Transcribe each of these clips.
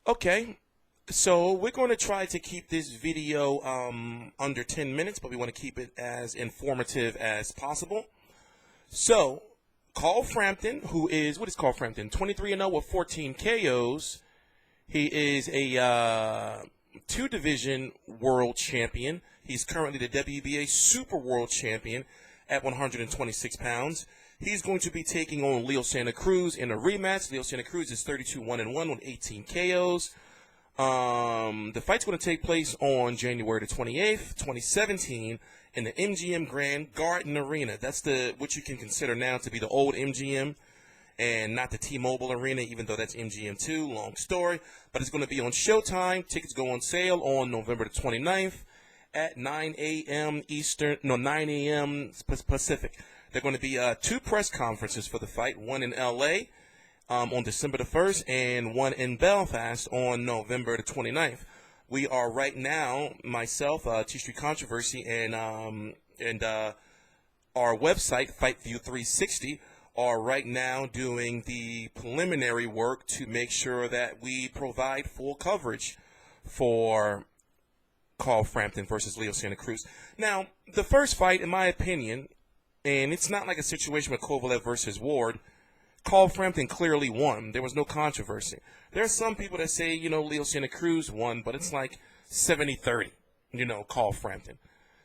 Okay, so we're going to try to keep this video under 10 minutes, but we want to keep it as informative as possible. So, Carl Frampton, who is, what is Carl Frampton? 23-0 with 14 KOs. He is a two-division world champion. He's currently the WBA Super World Champion at 126 pounds. He's going to be taking on Leo Santa Cruz in a rematch. Leo Santa Cruz is 32-1-1 with 18 KOs. The fight's going to take place on January the 28th, 2017, in the MGM Grand Garden Arena. That's what you can consider now to be the old MGM and not the T-Mobile Arena, even though that's MGM2. Long story. But it's going to be on Showtime. Tickets go on sale on November the 29th at 9 a.m. Eastern, no, 9 a.m. Pacific. There are going to be two press conferences for the fight, one in L.A. On December the 1st and one in Belfast on November the 29th. We are right now, myself, TstreeT Controversy, and our website, FightView 360, are right now doing the preliminary work to make sure that we provide full coverage for Carl Frampton versus Leo Santa Cruz. Now, the first fight, in my opinion, and it's not like a situation with Kovalev versus Ward, Carl Frampton clearly won. There was no controversy. There are some people that say, Leo Santa Cruz won, but it's like 70-30, Carl Frampton.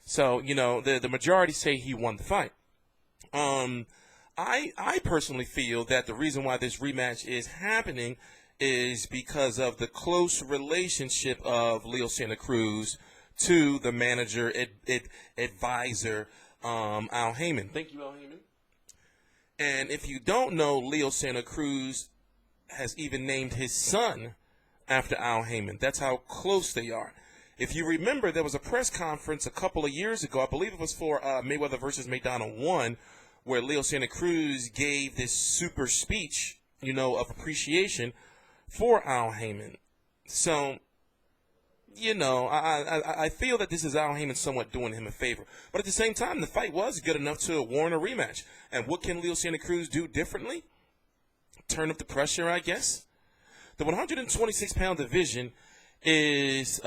So, the majority say he won the fight. I personally feel that the reason why this rematch is happening is because of the close relationship of Leo Santa Cruz to the manager, advisor, Al Haymon. Thank you, Al Haymon. And if you don't know, Leo Santa Cruz has even named his son after Al Haymon. That's how close they are. If you remember, there was a press conference a couple of years ago, I believe it was for Mayweather versus McDonald 1, where Leo Santa Cruz gave this super speech, of appreciation for Al Haymon. So, I feel that this is Al Haymon somewhat doing him a favor. But at the same time, the fight was good enough to warrant a rematch. And what can Leo Santa Cruz do differently? Turn up the pressure, I guess. The 126-pound division is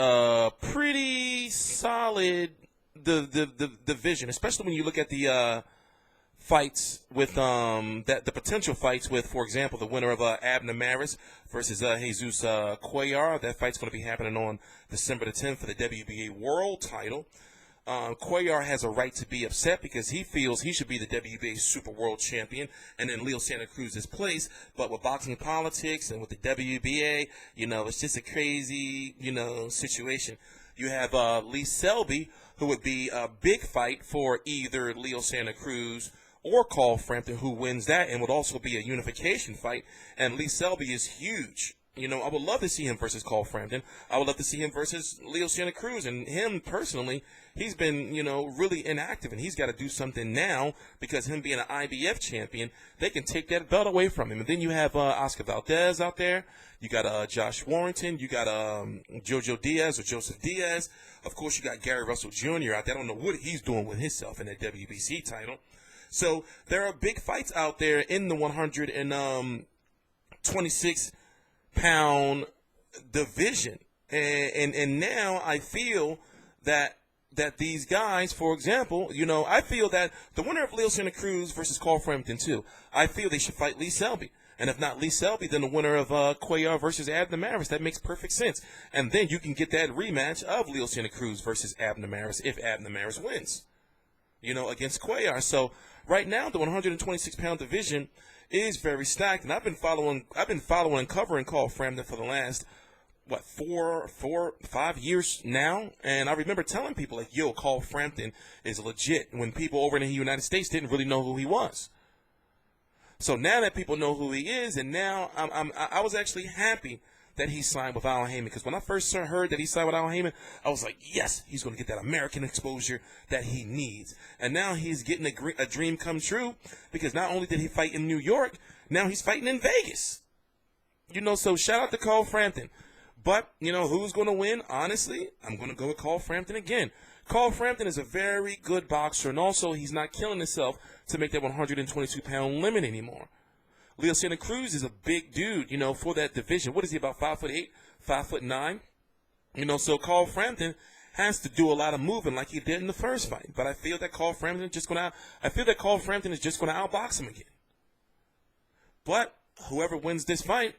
pretty solid the division, especially when you look at the fights with the potential fights with, for example, the winner of Abner Maris versus Jesus Cuellar. That fight's going to be happening on December the 10th for the WBA World Title. Cuellar has a right to be upset because he feels he should be the WBA Super World Champion and in Leo Santa Cruz's place. But with boxing politics and with the WBA, it's just a crazy, situation. You have Lee Selby, who would be a big fight for either Leo Santa Cruz or Carl Frampton, who wins that, and would also be a unification fight. And Lee Selby is huge. I would love to see him versus Carl Frampton. I would love to see him versus Leo Santa Cruz. And him, personally, he's been, really inactive. And he's got to do something now because him being an IBF champion, they can take that belt away from him. And then you have Oscar Valdez out there. You got Josh Warrington. You got Jojo Diaz or Joseph Diaz. Of course, you got Gary Russell Jr. out there. I don't know what he's doing with himself in that WBC title. So there are big fights out there in the 126-pound division. And now I feel that these guys, for example, I feel that the winner of Leo Santa Cruz versus Carl Frampton, too, I feel they should fight Lee Selby. And if not Lee Selby, then the winner of Cuellar versus Abner Maris. That makes perfect sense. And then you can get that rematch of Leo Santa Cruz versus Abner Maris if Abner Maris wins, against Cuellar. So right now, the 126-pound division is very stacked, and I've been following and covering Carl Frampton for the last 5 years now, and I remember telling people like, "Yo, Carl Frampton is legit." When people over in the United States didn't really know who he was. So now that people know who he is, and now I was actually happy that he signed with Al Haymon, because when I first heard that he signed with Al Haymon, I was like, yes, he's going to get that American exposure that he needs. And now he's getting a dream come true, because not only did he fight in New York, now he's fighting in Vegas. So shout out to Carl Frampton. But, who's going to win? Honestly, I'm going to go with Carl Frampton again. Carl Frampton is a very good boxer, and also he's not killing himself to make that 122-pound limit anymore. Leo Santa Cruz is a big dude, you know, for that division. What is he, about 5'8", 5'9"? You know, so Carl Frampton has to do a lot of moving like he did in the first fight. But I feel that Carl Frampton is just going to outbox him again. But whoever wins this fight,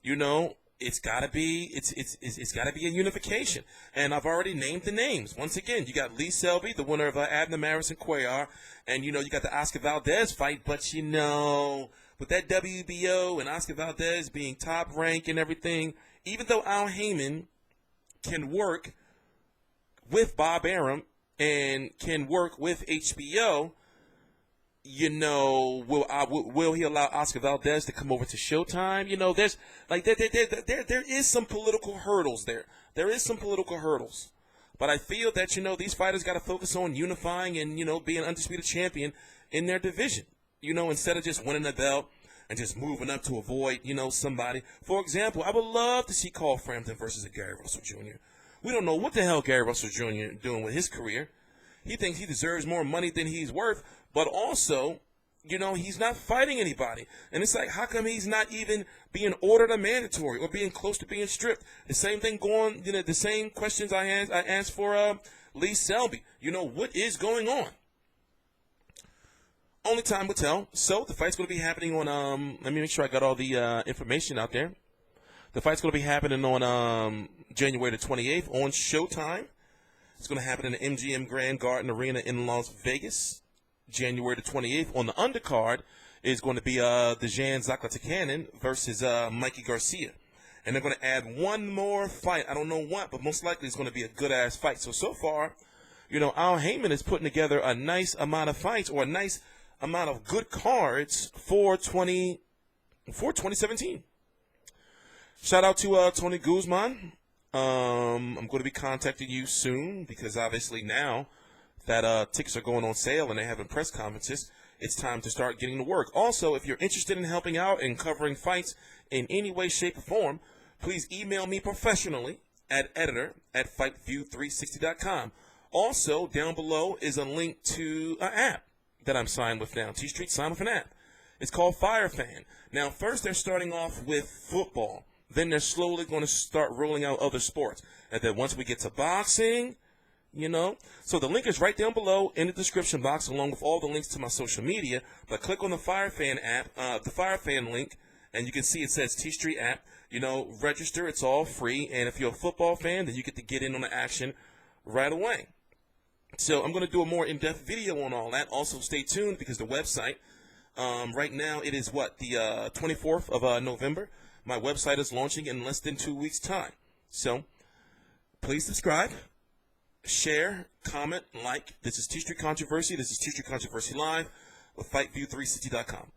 you know, it's gotta be a unification. And I've already named the names. Once again, you got Lee Selby, the winner of Abner Maris and Cuellar, and you know you got the Oscar Valdez fight. But you know, with that WBO and Oscar Valdez being top rank and everything, even though Al Haymon can work with Bob Arum and can work with HBO, you know, will he allow Oscar Valdez to come over to Showtime? You know, there's like there is some political hurdles there. There is some political hurdles, but I feel that, you know, these fighters got to focus on unifying and, you know, being an undisputed champion in their division. You know, instead of just winning the belt and just moving up to avoid, you know, somebody. For example, I would love to see Carl Frampton versus a Gary Russell Jr. We don't know what the hell Gary Russell Jr. doing with his career. He thinks he deserves more money than he's worth, but also, you know, he's not fighting anybody. And it's like, how come he's not even being ordered a mandatory or being close to being stripped? The same thing going, you know, the same questions I asked for Lee Selby. You know, what is going on? Only time will tell. So the fight's going to be happening on, let me make sure I got all the information out there. The fight's going to be happening on January the 28th on Showtime. It's going to happen in the MGM Grand Garden Arena in Las Vegas, January the 28th. On the undercard is going to be Dejan Zlaticanin versus Mikey Garcia. And they're going to add one more fight. I don't know what, but most likely it's going to be a good-ass fight. So far, you know, Al Haymon is putting together a nice amount of fights or a nice amount of good cards for 2017. Shout out to Tony Guzman. I'm going to be contacting you soon because obviously now that tickets are going on sale and they're having press conferences, it's time to start getting to work. Also, if you're interested in helping out and covering fights in any way, shape, or form, please email me professionally at editor@fightview360.com. Also, down below is a link to an app that I'm signed with now. TstreeT signed with an app. It's called FireFan. Now, first they're starting off with football. Then they're slowly going to start rolling out other sports. And then once we get to boxing, you know. So the link is right down below in the description box along with all the links to my social media. But click on the FireFan app, the FireFan link, and you can see it says TstreeT app. You know, register. It's all free. And if you're a football fan, then you get to get in on the action right away. So I'm going to do a more in-depth video on all that. Also, stay tuned because the website, right now it is what, the 24th of November. My website is launching in less than 2 weeks' time. So, please subscribe, share, comment, like. This is TstreeT Controversy. This is TstreeT Controversy Live with FightView360.com.